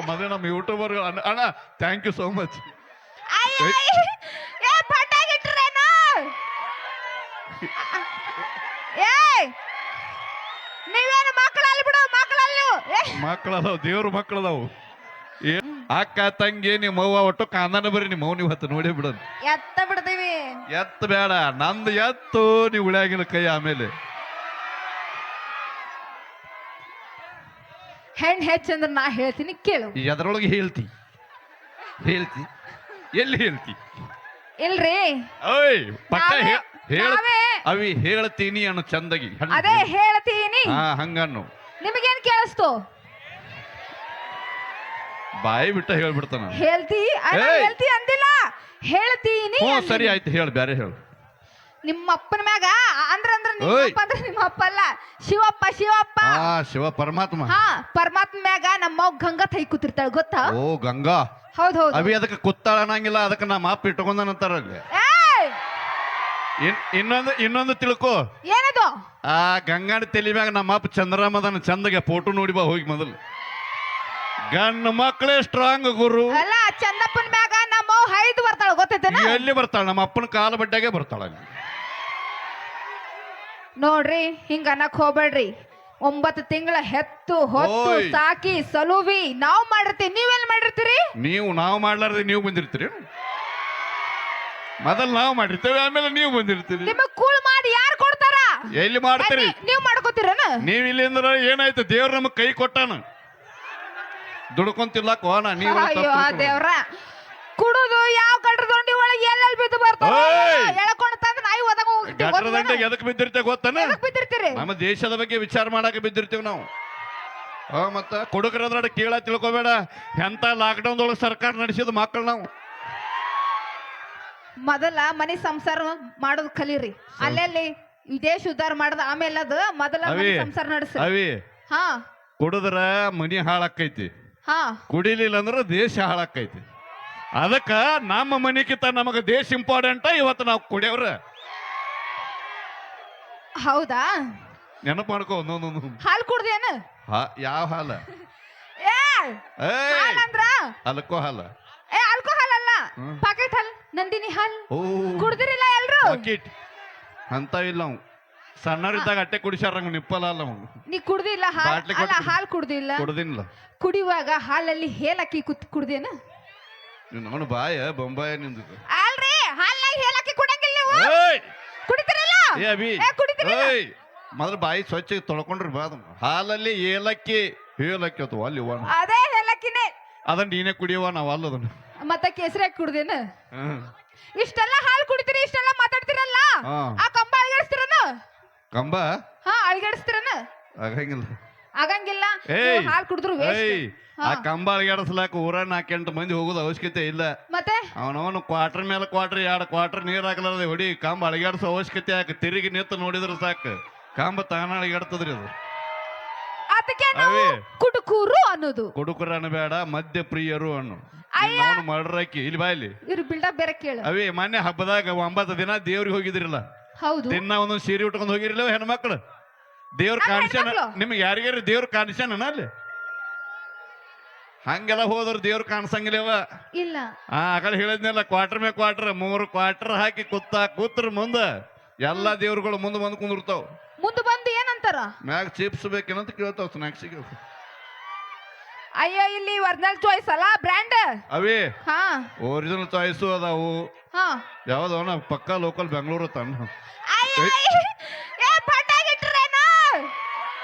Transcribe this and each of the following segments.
ಮೊದಲು ನಮ್ಮ ಯೂಟ್ಯೂಬರ್ ಅಣ್ಣ ಥ್ಯಾಂಕ್ ಯು ಸೋ ಮಚ್. ಪಟ್ಟಾಗಿಟ್ರೇನು ನೀವೇನು ಮಕ್ಕಳಲ್ಲಿ ಬಿಡು ಮಕ್ಕಳಲ್ಲಿ ಮಕ್ಕಳದಾವ್ ದೇವ್ರ ಮಕ್ಕಳದಾವು. ಅಕ್ಕ ತಂಗಿ ನಿಮ್ಮ ಅವ್ವ ಒಟ್ಟು ಕಾಂದನ ಬರ್ರಿ ನಿಮ್ಮ ಅವ್ವ ನೀವು ಹತ್ತು ನೋಡೇ ಬಿಡೋದು. ಎತ್ತ ಬಿಡ್ತೀವಿ. ಎತ್ತು ಬೇಡ ನಂದು ಎತ್ತು ನೀವು ಉಳಿಯಾಗಿನ ಕೈ. ಆಮೇಲೆ ಹೆಣ್ ಹೆಚ್ಚಂದ್ರ ನಾ ಹೇಳ್ತೀನಿ ಕೇಳು. ಎದರೊಳಗೆ ಹೇಳ್ತಿ ಎಲ್ಲಿ ಹೇಳ್ತಿ? ಇಲ್ರಿ ಓಯ್ ಪಕ್ಕ ಹೇಳ ನಾವೇ ಅವಿ ಹೇಳ್ತೀನಿ ಅನ್ನೋ ಚಂದಗಿ. ಅದೇ ಹೇಳ್ತೀನಿ. ಹಂಗನ್ನು ನಿಮಗೇನ್ ಕೇಳಿಸ್ತು? ಬಾಯಿ ಬಿಟ್ಟ ಹೇಳ್ಬಿಡ್ತಾನ. ಹೇಳ್ತಿ ಹೇಳ್ತಿ ಅಂದಿಲ್ಲ, ಹೇಳ್ತೀನಿ. ಸರಿ ಆಯ್ತು ಹೇಳು, ಬ್ಯಾರೆ ಹೇಳು. ನಿಮ್ಮ ಅಪ್ಪನ ಮ್ಯಾಗ ಅಂದ್ರ ನಿಮ್ಮ ಅಪ್ಪ ಅಲ್ಲ, ಶಿವಪ್ಪ. ಶಿವ ಪರಮಾತ್ಮ. ಹಾ, ಪರಮಾತ್ಮ ಮ್ಯಾಗ ನಮ್ಮ ಗಂಗಾ ತೈ ಕೂತಿರ್ತಾಳ ಗೊತ್ತಾ? ಓ ಗಂಗಾ. ಹೌದು. ಅವಿ ಅದಕ್ಕೆ ಕುತ್ತಾಳ ಅನ್ನಂಗಿಲ್ಲ, ಅದಕ್ಕೆ ನಮ್ಮ ಅಪ್ಪ ಇಟ್ಕೊಂಡಂತಾರ. ಇನ್ನೊಂದು ತಿಳ್ಕೊ. ಏನದು? ಆ ಗಂಗಾನ ತಲೆ ಮ್ಯಾಗ ನಮ್ಮ ಅಪ್ಪ ಚಂದ್ರಮದನ ಚಂದಗೆ ಫೋಟೋ ನೋಡಿ ಬಾ ಹೋಗಿ ಮೊದಲು. ಗಂಡ ಮಕ್ಕಳೇ ಸ್ಟ್ರಾಂಗ್ ಗುರು. ಅಲ್ಲ, ಚಂದಪ್ಪನ ಮ್ಯಾಗ ನಮ್ಮ ಹೈದು ಬರ್ತಾಳ ಗೊತ್ತೈತೇನ? ಎಲ್ಲಿ ಬರ್ತಾಳ? ನಮ್ಮ ಅಪ್ಪನ ಕಾಲ ಬಡ್ಡಾಗೆ ಬರ್ತಾಳ. ನೋಡ್ರಿ, ಹಿಂಗ ಅನ್ನಕ್ ಹೋಗ್ಬೇಡ್ರಿ. 9 ತಿಂಗಳ ಹೆತ್ತು ಹೊತ್ತು ಸಾಕಿ ಸಲುವಿ ನಾವ್ ಮಾಡಿರ್ತೀವಿ, ನೀವೆಲ್ಲಿ ಮಾಡಿರ್ತೀರಿ? ನಾವು ಮಾಡ್ಲಾರ್ದೆ ನೀವು ಬಂದಿರ್ತೀರಿ. ಮೊದಲು ನಾವು ಮಾಡಿರ್ತೇವೆ, ಆಮೇಲೆ ನೀವು ಬಂದಿರ್ತೀರಿ. ನಿಮಗ್ ಕೂಳ್ ಮಾಡಿ ಯಾರು ಕೊಡ್ತಾರ? ಎಲ್ಲಿ ಮಾಡ್ತೀರಿ? ನೀವ್ ಮಾಡ್ಕೋತೀರನ? ನೀವ್ ಇಲ್ಲಿ ಅಂದ್ರೆ ಏನಾಯ್ತು? ದೇವ್ರ ನಮಗ್ ಕೈ ಕೊಟ್ಟಾನ, ದುಡ್ಕೊಂತಿಲ್ಲ ಕೋನ. ನೀವು ದೇವ್ರ ಕುಡುದು ಯಾವ ಗಟ್ರ ದಂಡಿ ಒಳಗೆ ಎಲ್ಲೆಲ್ಲಿ ಬಿದ್ದು ಬರ್ತಾವ ಎಳ್ಕೊಂಡು ತಂದು ನಾಯಿ ಒದಗ ಗಟ್ರ ದಂಡಿಗೆ ಎದಕ್ ಬಿದ್ದಿರ್ತೇವೆ ಗೊತ್ತಾನ? ಬಿದ್ದಿರ್ತೀರಿ. ನಮ್ಮ ದೇಶದ ಬಗ್ಗೆ ವಿಚಾರ ಮಾಡಾಕ ಬಿದ್ದಿರ್ತೀವಿ ನಾವು. ಮತ್ತ ಕೊಡುಕರದ್ರ ಕೇಳ ತಿಳ್ಕೊಬೇಡ. ಎಂತ ಲಾಕ್ಡೌನ್ ಒಳಗೆ ಸರ್ಕಾರ ನಡೆಸಿದ ಮಕ್ಕಳು ನಾವು. ಮೊದಲ ಮನೆ ಸಂಸಾರ ಮಾಡೋದು ಕಲೀರಿ, ಅಲ್ಲೆಲ್ಲಿ ದೇಶ ಉದ್ಧಾರ ಮಾಡದ ಆಮೇಲೆ ಅದು ಮೊದಲ ಮನೆ ಸಂಸಾರ ನಡೆಸಿ. ಅವಿ ಹಾ, ಕುಡಿದ್ರ ಮನಿ ಹಾಳಾಕೈತಿ, ಹಾ, ಕುಡಿಲಿಲ್ಲ ಅಂದ್ರೆ ದೇಶ ಹಾಳಾಕೈತಿ. ಅದಕ್ಕ ನಮ್ಮ ಮನಿಕಿಂತ ನಮಗ ದೇಶ ಇಂಪಾರ್ಟೆಂಟ್. ಇವತ್ತು ನಾವು ಕುಡಿಯವ್ರ. ಹೌದಾ? ನೆನಪು ಮಾಡ್ಕೋ. ಹಾಲು ಕುಡ್ದೇನು? ಯಾವ ಹಾಲ? ಅಲ್ಕೋ ಹಾಲ. ಆಲ್ಕೋಹಾಲ್ ಅಲ್ಲ, ಪಾಕೆಟ್ ಹಾಲ್, ನಂದಿನಿ ಹಾಲ್ ಕುಡ್ದಿರಿಲ್ಲ ಎಲ್ರು? ಪಾಕೆಟ್ ಅಂತ ಇಲ್ಲ. ನಾವು ಸಣ್ಣರಿದ್ದಾಗ ಅಟ್ಟೆ ಕುಡಿಸಾರ, ನಿಪ್ಪಲ್ಲ ಅಲ್ಲ. ನೀ ಕುಡ್ದಿಲ್ಲ ಹಾಲ್ ಕುಡ್ದಿಲ್ಲ? ಕುಡ್ದಿಲ್ಲ. ಕುಡಿಯುವಾಗ ಹಾಲಲ್ಲಿ ಹೇಲಕ್ಕಿ ಕುಡ್ದೇನ? ಅವನು ಬಾಯ ಬೊಂಬಾಯ ನಿಂದು. ಅಲ್ರಿ, ಹಾಲ್ನಾಗ ಹೇಲಕ್ಕಿ ಕುಡಂಗಿಲ್ಲ ನೀವು. ಕುಡಿತಿರಲ್ಲ? ಮೊದಲು ಬಾಯಿ ಸ್ವಚ್ಛ ತೊಳ್ಕೊಂಡ್ರಿ ಬಾದ. ಹಾಲಲ್ಲಿ ಏಲಕ್ಕಿ ಹೇಲಕ್ಕಿ ಅಲ್ಲಿ ಅದೇ ಹೇಲಕ್ಕಿನೇ. ಅದನ್ನ ನೀನೇ ಕುಡಿಯುವ, ನಾವು ಅಲ್ಲ ಅದನ್ನ. ಮತ್ತೆ ಕೇಸರಿ ಕುಡ್ದೇನ? ಇಷ್ಟೆಲ್ಲ ಹಾಲು ಕುಡಿತೀರಿ, ಇಷ್ಟೆಲ್ಲ ಮಾತಾಡ್ತಿರಲ್ಲ, ಆ ಕಂಬ ಅಳಗಾಡಿಸ್ತಿರನ? ಕಂಬ ಅಳಗಾಡಿಸ್ತಿರನ? ಆಗಂಗಿಲ್ಲ. ಹಾಲು ಕುಡಿದ್ರು ಆ ಕಂಬ ಅಳಗಾಡಿಸ್ಲಾಕ ಊರ 4-8 ಮಂದಿ ಹೋಗೋದು ಅವಶ್ಯಕತೆ ಇಲ್ಲ. ಮತ್ತೆ ಅವನವನು ಕ್ವಾರ್ಟರ್ ಮೇಲೆ ಕ್ವಾರ್ಟರ್ 2 ಕ್ವಾರ್ಟರ್ ನೀರ್ ಹಾಕಲಾರ್ದೆ ಹೊಡಿ ಕಂಬ ಅಳಗಾಡಿಸೋ ಅವಶ್ಯಕತೆ ಯಾಕೆ? ತಿರುಗಿ ನಿಂತು ನೋಡಿದ್ರೆ ಸಾಕು, ಕಂಬ ತಾನ ಅಳಗಾಡ್ತದ್ರಿ ಅದು. ಅದಕ್ಕೆ ಕುಡುಕೂರು ಅನ್ನೋದು. ಕುಡುಕರು ಅನ್ನಬೇಡ, ಮದ್ಯ ಪ್ರಿಯರು ಅನ್ನು. ಅವನು ಮಾಡ್ರಾಕಿ ಇಲ್ಲಿ ಬಾಯಲ್ಲಿ ಇವ್ರು ಬಿಲ್ಡಪ್ ಬೇರೆ ಕೇಳು. ಅವೇ ಮೊನ್ನೆ ಹಬ್ಬದಾಗ 9 ದಿನ ದೇವ್ರಿಗೆ ಹೋಗಿದ್ರಿಲ್ಲ? ಹೌದು. ದಿನ ಒಂದೊಂದು ಸೀರೆ ಉಟ್ಕೊಂಡು ಹೋಗಿರಲಿಲ್ಲ ಹೆಣ್ಮಕ್ಳು? ದೇವ್ರ ಕಾಣಿಸ್ಯಾನ ನಿಮ್ಗೆ? ಯಾರಿಗಾರ ದೇವ್ರ ಕಾಣಿಸ್ಯಾನ ಅಲ್ಲಿ? ಹಂಗೆಲ್ಲ ಹೋದ್ರ ದೇವ್ರ ಕಾಣಿಸಂಗಿಲ್ಲವ ಇಲ್ಲ. ಆ ಕಡೆ ಹೇಳಿದ್ನಲ್ಲ, ಕ್ವಾರ್ಟರ್ ಮೇಲೆ ಕ್ವಾರ್ಟರ್ 3 ಕ್ವಾರ್ಟರ್ ಹಾಕಿ ಕೂತ್ರ ಮುಂದ ಎಲ್ಲಾ ದೇವ್ರುಗಳು ಮುಂದೆ ಬಂದು ಕುಂದಿರ್ತಾವ. ಮುಂದೆ ಬಂದು ಏನಂತಾರ? ಮ್ಯಾಗ ಚಿಪ್ಸ್ ಬೇಕೇನಂತ ಕೇಳ್ತಾವ, ಸ್ನಾಕ್ಸಿಗೆ. ಅಯ್ಯೋ, ಇಲ್ಲಿ ಒರಿಜಿನಲ್ ಚಾಯ್ಸ್ ಅಲ್ಲ, ಬ್ರ್ಯಾಂಡ್ ಅವೇ. ಹಾ, ಒರಿಜಿನಲ್ ಚಾಯ್ಸು ಅದಾವು. ಹಾ, ಯಾವ್ದವ ಪಕ್ಕಾ ಲೋಕಲ್ ಬೆಂಗಳೂರು ತನ್ನ.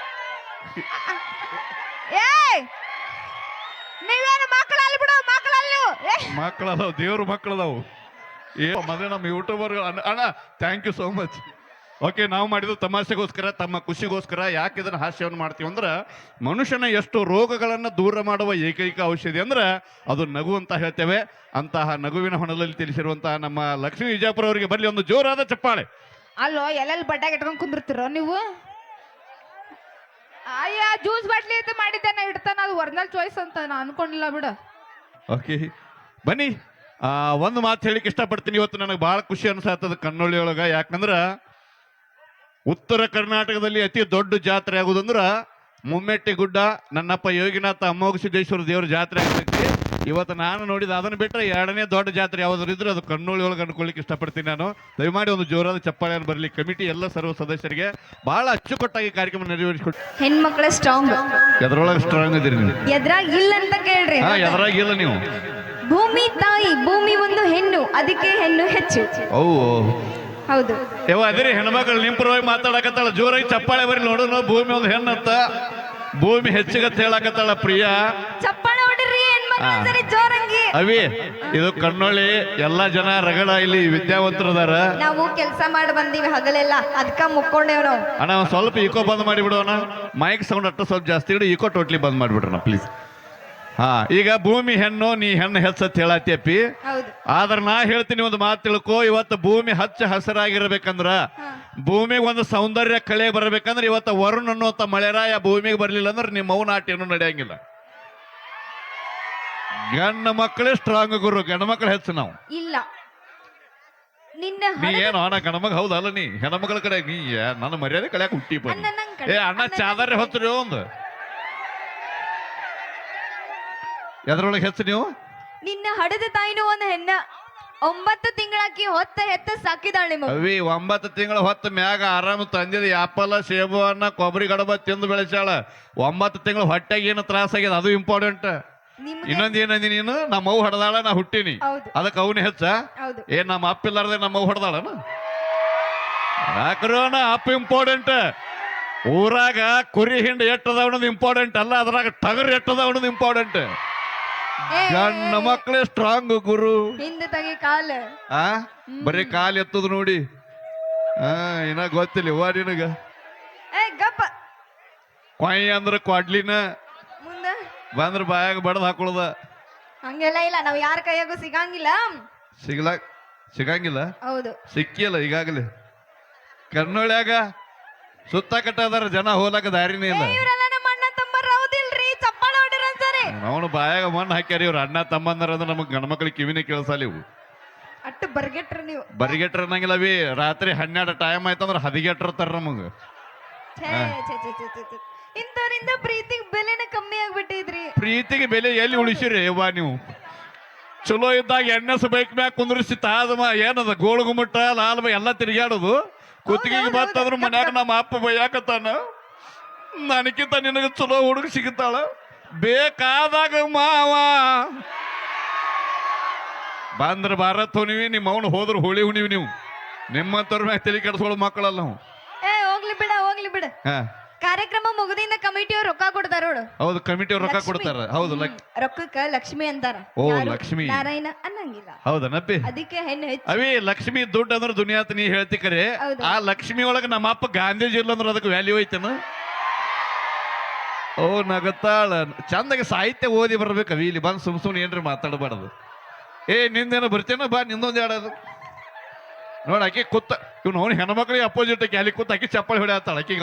ನೀವೇನು ಮಕ್ಕಳಲ್ಲಿ ಬಿಡು ಮಕ್ಕಳಲ್ಲಿ ಮಕ್ಕಳದಾವ್, ದೇವ್ರ ಮಕ್ಕಳದಾವು. ಮೊದಲೇ ನಮ್ಮ ಯೂಟ್ಯೂಬರ್ ಅಣ್ಣ thank you so much. Okay, ನಾವು ಮಾಡಿದ್ದು ತಮಾಷೆಗೋಸ್ಕರ, ತಮ್ಮ ಖುಷಿಗೋಸ್ಕರ. ಯಾಕೆ ಇದನ್ನ ಹಾಸ್ಯವನ್ನು ಮಾಡ್ತೀವಿ ಅಂದ್ರೆ, ಮನುಷ್ಯನ ಎಷ್ಟು ರೋಗಗಳನ್ನು ದೂರ ಮಾಡುವ ಏಕೈಕ ಔಷಧಿ ಅಂದ್ರೆ ಅದು ನಗು ಅಂತ ಹೇಳ್ತೇವೆ. ಅಂತಹ ನಗುವಿನ ಹೊಣದಲ್ಲಿ ತಿಳಿಸಿರುವಂತಹ ನಮ್ಮ ಲಕ್ಷ್ಮೀ ವಿಜಯಪುರ ಅವರಿಗೆ ಬರಲಿ ಒಂದು ಜೋರಾದ ಚಪ್ಪಾಳೆ. ಅಲ್ಲೋ, ಎಲ್ಲೆಲ್ಲಿ ಬಡ್ಡಾಗ ಇಟ್ಕೊಂಡು ಕುಂದಿರ್ತಿರೋ ನೀವು? ಅಯ್ಯ, ಜ್ಯೂಸ್ ಬಾಟ್ಲಿ ಅಂತ ಮಾಡಿದ್ದೇನೆ ಇಡ್ತಾನ, ಅದು ಒರಿಜಿನಲ್ ಚಾಯ್ಸ್ ಅಂತ ನಾನು ಅನ್ಕೊಂಡಿಲ್ಲ ಬಿಡ. ಓಕೆ, ಬನ್ನಿ. ಒಂದು ಮಾತು ಹೇಳಿಕ್ ಇಷ್ಟಪಡ್ತೀನಿ. ಇವತ್ತು ನನಗೆ ಬಹಳ ಖುಷಿ ಅನ್ಸಾತದ ಕನ್ನೊಳ್ಳಿ ಒಳಗ. ಯಾಕಂದ್ರ ಉತ್ತರ ಕರ್ನಾಟಕದಲ್ಲಿ ಅತಿ ದೊಡ್ಡ ಜಾತ್ರೆ ಆಗುದಂದ್ರ ಮುಮ್ಮೆಟ್ಟಿ ಗುಡ್ಡ ನನ್ನಪ್ಪ ಯೋಗಿನಾಥ ಅಮ್ಮೋಗ ಸಿದ್ದೇಶ್ವರ ದೇವ್ರ ಜಾತ್ರೆ ಆಗ್ತೈತಿ. ಇವತ್ತು ನಾನು ನೋಡಿದ ಅದನ್ನ ಬಿಟ್ಟರೆ ಎರಡನೇ ದೊಡ್ಡ ಜಾತ್ರೆ ಯಾವ್ದಾದ್ರು ಇದ್ರೆ ಅದು ಕಣ್ಣೋಳಿ ಒಳಗೆ ಅನ್ಕೊಳ್ಳಿಕ್ಕೆ ಇಷ್ಟಪಡ್ತೀನಿ ನಾನು. ದಯಮಾಡಿ ಒಂದು ಜೋರಾದ ಚಪ್ಪಾಳೆಯನ್ನು ಬರಲಿ ಕಮಿಟಿ ಎಲ್ಲ ಸರ್ವ ಸದಸ್ಯರಿಗೆ ಬಹಳ ಅಚ್ಚುಕಟ್ಟಾಗಿ ಕಾರ್ಯಕ್ರಮ ನೆರವೇರಿಸಿಕೊಟ್ಟು. ಹೆಣ್ಮಕ್ಳ ಸ್ಟ್ರಾಂಗ್. ಎದ್ರೊಳಗೆ ಸ್ಟ್ರಾಂಗ್ ಇದೀರಿ ನೀವು? ಎದ್ರಾಗ ಇಲ್ಲ ಅಂತ ಕೇಳ್ರಿ. ಹಾ, ಎದ್ರಾಗಿಲ್ಲ ನೀವು. ಭೂಮಿ ತಾಯಿ, ಭೂಮಿ ಒಂದು ಹೆಣ್ಣು, ಅದಕ್ಕೆ ಹೆಣ್ಣು ಹೆಚ್ಚು. ಅವು ಹೌದು. ಯಾವ ಅದಿರಿ ಹೆಣ್ಮಕ್ಳು ನಿಂಪರವಾಗಿ ಮಾತಾಡಕತ್ತಾಳ, ಜೋರಾಗಿ ಚಪ್ಪಾಳೆ ಬರಲಿ ನೋಡೋಣ. ಭೂಮಿ ಒಂದು ಹೆಣ್ಣತ್ತ, ಭೂಮಿ ಹೆಚ್ಚಿಗತ್ತ ಹೇಳಕತ್ತಾಳ ಪ್ರಿಯ. ಚಪ್ಪಾಳೆ ಹೊಡಿರಿ ಹೆಣ್ಮಕ್ಳು ಸರಿ ಜೋರಂಗಿ. ಅವಿ ಇದು ಕಣ್ಣೊಳ್ಳಿ ಎಲ್ಲಾ ಜನ ರಗಡ ಇಲ್ಲಿ ವಿದ್ಯಾವಂತರದಾರ. ನಾವು ಕೆಲಸ ಮಾಡಿ ಬಂದೀವಿ ಹಗಲೆಲ್ಲ, ಅದಕ್ಕ ಮುಕ್ಕೊಂಡೇವ್ ನಾವು. ಅಣ್ಣ ಒಂದ್ ಸ್ವಲ್ಪ ಈಕೋ ಬಂದ್ ಮಾಡಿಬಿಡೋಣ. ಮೈಕ್ ಸೌಂಡ್ ಅಟ್ಟು ಸ್ವಲ್ಪ ಜಾಸ್ತಿ ಇಡು, ಈಕೋ ಟೋಟ್ಲಿ ಬಂದ್ ಮಾಡಿಬಿಡ್ರಣ ಪ್ಲೀಸ್. ಹಾ, ಈಗ ಭೂಮಿ ಹೆಣ್ಣು, ನೀ ಹೆಣ್ಣು ಹೆಚ್ಚತ್ ಹೇಳತ್ತಿ. ಹೌದು. ಆದ್ರೆ ನಾ ಹೇಳ್ತೀನಿ ಒಂದು ಮಾತು ತಿಳ್ಕೊ. ಇವತ್ತು ಭೂಮಿ ಹಚ್ಚ ಹಸಿರಾಗಿರ್ಬೇಕಂದ್ರ, ಭೂಮಿಗೆ ಒಂದು ಸೌಂದರ್ಯ ಕಳೆ ಬರ್ಬೇಕಂದ್ರೆ ಇವತ್ತು ವರುಣ್ ಅನ್ನುವಂತ ಮಳೆರಾಯ ಭೂಮಿಗೆ ಬರ್ಲಿಲ್ಲ ಅಂದ್ರೆ ನಿಮ್ಮ ಮೌನ ಆಟ ಏನು ನಡೆಯಂಗಿಲ್ಲ. ಗಂಡ ಮಕ್ಕಳೇ ಸ್ಟ್ರಾಂಗ್ ಗುರು, ಗಂಡ ಮಕ್ಕಳು ಹೆಚ್ಚು ನಾವು ಇಲ್ಲ. ನಿನ್ನ ನೀ ಏನು ಅಣ್ಣ ಗಣಮಗ ಹೌದಲ್ಲ, ನೀ ಹೆಣ್ಮಕ್ಳ ಕಡೆ ನೀ ನನ್ನ ಮರ್ಯಾದೆ ಕಳೆಯಾಕ ಹುಟ್ಟಿ ಏ ಅಣ್ಣ ಚಾದರ್ರೆ ಹೊತ್ರಿ ಒಂದು ಎದ್ರೊಳಗೆ ಹೆಚ್ಚು ನೀವು. ನಿನ್ನ ಹಡದ ತಾಯಿನೂ ಒಂದು ಹೆಣ್ಣ, 9 ತಿಂಗಳಾಕಿ ಹೊತ್ತ ಹೆತ್ತ ಸಾಕಿದಾಳೆ. ಅವಿ 9 ತಿಂಗಳ ಹೊತ್ತ ಮ್ಯಾಗ ಆರಾಮ ತಂದಿದ ಆಪಲ್ ಸೇಬು ಅನ್ನ ಕೊಬ್ಬರಿ ಗಡಬ ತಿಂದು ಬೆಳೆಸಾಳ. 9 ತಿಂಗಳ ಹೊಟ್ಟೆಗೆ ಏನು ತ್ರಾಸ ಆಗ್ಯದ ಅದು ಇಂಪಾರ್ಟೆಂಟ್. ಇನ್ನೊಂದ್ ಏನಂದಿ ನೀನು, ನಮ್ಮ ಅವ್ವ ಹೊಡೆದಾಳ, ನಾ ಹುಟ್ಟಿನಿ ಅದಕ್ಕೆ ಅವನೇ ಹೆಚ್ಚ. ಏನ್ ನಮ್ಮ ಅಪ್ಪ ಇಲ್ಲಾರ್ದೆ ನಮ್ಮ ಅವ್ವ ಹೊಡೆದಾಳನ? ಯಾಕ್ರೋಣ ಅಪ್ಪ ಇಂಪಾರ್ಟೆಂಟ್. ಊರಾಗ ಕುರಿ ಹಿಂಡ್ ಎಟ್ಟದ ಅನ್ನೋದು ಇಂಪಾರ್ಟೆಂಟ್ ಅಲ್ಲ, ಅದ್ರಾಗ ಟಗರ್ ಎಟ್ಟದ ಅನ್ನೋದು ಇಂಪಾರ್ಟೆಂಟ್. ಗಂಡ ಮಕ್ಕಳೇ ಸ್ಟ್ರಾಂಗ್ ಗುರು. ಹಿಂದೆ ತಗಿ ಕಾಲ್. ಬರೀ ಕಾಲ್ ಎತ್ತದ ನೋಡಿ. ಏನ ಗೊತ್ತಿಲ್ಲ ಅವ್ವ ನಿನಗ. ಕೊಯ್ ಅಂದ್ರ ಕ್ವಾಡ್ಲಿನ, ಬಂದ್ರ ಬಾಯಾಗ ಬಡದ್ ಹಾಕೊಳದ. ಹಂಗೆಲ್ಲ ಇಲ್ಲ, ನಾವ್ ಯಾರ ಕೈಯಾಗೂ ಸಿಗಂಗಿಲ್ಲ. ಸಿಗಂಗಿಲ್ಲ. ಹೌದು, ಸಿಕ್ಕಿಲ್ಲ ಈಗಾಗಲೇ. ಕನ್ನೊಳ್ಯಾಗ ಸುತ್ತ ಕಟ್ಟದಾರ ಜನ ಹೋಲಾಕ ದಾರಿನೇ ಇಲ್ಲ. ಅವನು ಬಾಯಾಗ ಮಣ್ಣು ಹಾಕ್ಯಾರ ಇವ್ರು ಅಣ್ಣ ತಮ್ಮಂದ್ರ ಅಂದ್ರೆ ನಮಗ್ ಗಂಡ್ಮಕ್ಳಿಗೆ ಕಿವಿನೇ ಕೇಳಿಸಲ್ಲ ಇವು. ಅಟ್ಟು ಬರ್ಗೆಟ್ರ ನೀವು. ಬರ್ಗೆಟ್ರ ಅನ್ನಂಗಿಲ್ಲ ಬಿ. ರಾತ್ರಿ 12 ಟೈಮ್ ಆಯ್ತಂದ್ರ ಹದಿಗೆಟ್ರತಾರ ನಮಗ. ಇಂಥವ್ರಿಂದ ಪ್ರೀತಿಗೆ ಬೆಲೆನ ಕಮ್ಮಿ ಆಗ್ಬಿಟ್ಟಿದ್ರಿ. ಪ್ರೀತಿಗೆ ಬೆಲೆ ಎಲ್ಲಿ ಉಳಿಸಿರಿ ಯವ್ವ ನೀವು? ಚಲೋ ಇದ್ದಾಗ ಎಣ್ಣೆಸ್ ಬೈಕ್ ಮ್ಯಾಗ ಕುಂದ್ರಿಸಿ ತಾದಮ ಏನದ ಗೋಳು ಗುಮ್ಮಟ ಲಾಲ್ ಬೈ ಎಲ್ಲ ತಿರುಗಾಡೋದು. ಕುತ್ತಿಗೆಗೆ ಬತ್ತಂದ್ರ ಮನ್ಯಾಗ ನಮ್ಮ ಅಪ್ಪ ಬೈಯಾಕತ್ತಾನ, ನನಗಿಂತ ನಿನಗ ಚಲೋ ಹುಡುಗ ಸಿಗುತ್ತಾಳ, ಬೇಕಾದಾಗ ಮಾವ ಬಂದ್ರ ಭಾರತ್ ಹುಣಿವಿ, ನಿಮ್ಮ ಅವನು ಹೋದ್ರ ಹೋಳಿ ಹುಣಿವಿ. ನೀವು ನಿಮ್ಮಂತವ್ರ ಮ್ಯಾಗ ತಲೆ ಕೆಡಿಸ್ಕೊಳ್ಳೋ ಮಕ್ಕಳಲ್ಲ ನಾವು. ಹೋಗ್ಲಿ ಬಿಡ, ಹೋಗ್ಲಿ ಬಿಡ. ಕಾರ್ಯಕ್ರಮ ಮುಗಿದಿಂದ ಕಮಿಟಿಯವ್ರು ರೊಕ್ಕ ಕೊಡ್ತಾರ ನೋಡು. ಹೌದು, ಕಮಿಟಿಯವ್ರು ರೊಕ್ಕ ಕೊಡ್ತಾರ. ಹೌದು, ರೊಕ್ಕಕ್ಕ ಲಕ್ಷ್ಮಿ ಅಂತಾರ. ಓ ಲಕ್ಷ್ಮಿ, ನಾರಾಯಣ ಅನ್ನಂಗಿಲ್ಲ. ಹೌದನಪ್ಪಿ. ಅದಕ್ಕೆ ಹೆಣ್ಣು ಹೆಚ್ಚು. ಅವಿ ಲಕ್ಷ್ಮಿ ದುಡ್ಡು ಅಂದ್ರೆ ದುನಿಯಾತ ನೀ ಹೇಳ್ತಿ ಕರೆ. ಆ ಲಕ್ಷ್ಮಿ ಒಳಗ ನಮ್ಮ ಅಪ್ಪ ಗಾಂಧೀಜಿ ಇಲ್ಲ ಅಂದ್ರೆ ಅದಕ್ಕೆ ವ್ಯಾಲ್ಯೂ ಐತೇನ? ಓ ನಗತ್ತಾಳ. ಚಂದಾಗ ಸಾಹಿತ್ಯ ಓದಿ ಬರ್ಬೇಕು ಅವಿ. ಇಲ್ಲಿ ಬಂದು ಸುಮ್ನೆ ಏನ್ರಿ ಮಾತಾಡಬಾರ್ದು. ನಿಂದೇನೋ ಬರ್ತೇನ ಬಾ, ನಿಂದೊಂದು ಹೇಳೋದು ನೋಡ. ಆಕಿ ಕೂತ ಇವ್ ನೋಡಿ ಹೆಣ್ಮಕ್ಳಿಗೆ ಅಪೋಸಿಟ್ ಆಕಿ ಅಲ್ಲಿ ಕೂತ ಆಕಿ ಚಪ್ಪಳಿ ಹೊಡೆ ಆತಾಳ ಆಕಿಗೆ.